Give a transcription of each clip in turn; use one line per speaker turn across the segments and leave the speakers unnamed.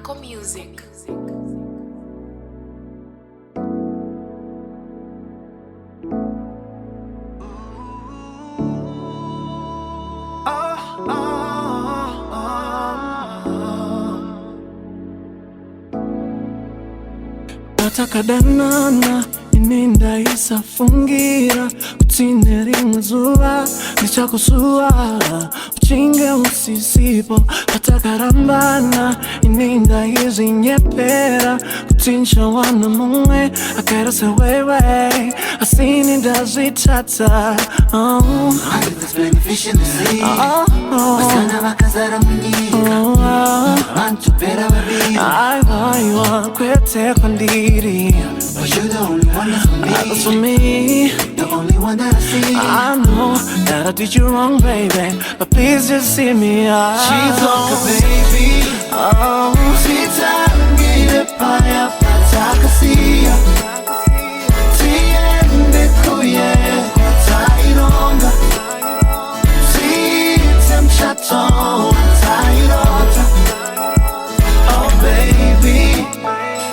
Mako Music.
Atakadanana ininda isafungira kutineri mzuwa nichakusua uchinge usisipo atakarambana ininda hizi nyepera kutincha wana mungwe akarasa wewe asini ndazitata
There's plenty fish in the sea. Wasana bakazara munyiga Bantu pera babiri
Aiwa kwete kwandiri
But you're the only one that's for me.
That's for me.
The only one that I see.
I know that I did you wrong, baby, but please just see me out.
She's like a baby.
Oh,
Sita ngine paya pataka siya Tiende kuye kwa taironga Sita mchato tairota Oh baby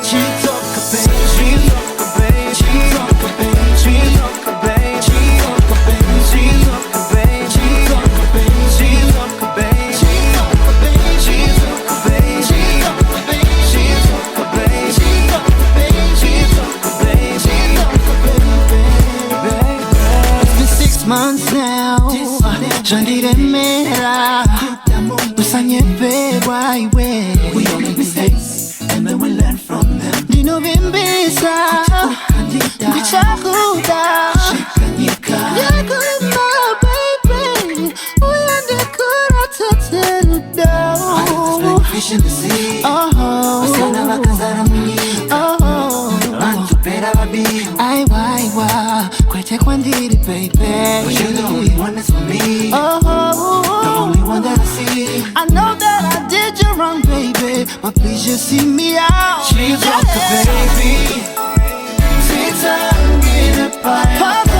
Chitoka baby Chitoka baby Chitoka baby Chitoka baby Chitoka baby Chitoka baby Chitoka baby Chitoka baby Chitoka baby Chitoka baby Chitoka baby Chitoka baby Chitoka baby It's been 6 months now Jandiremera Usanyepegwa iwe We all make mistakes And then we learn from them Dino bimbisa Kuchakuda Shikanyika Yakulima baby Uyande kuratateluda There's plenty fish in the sea Wasana bakazara munyiga Bantu pera babiri Aiwa Kwete kwandiri baby But you're the only one that's for me The only one that I see I know that I did you wrong baby But please just see me out She's like a baby Sita ngine paya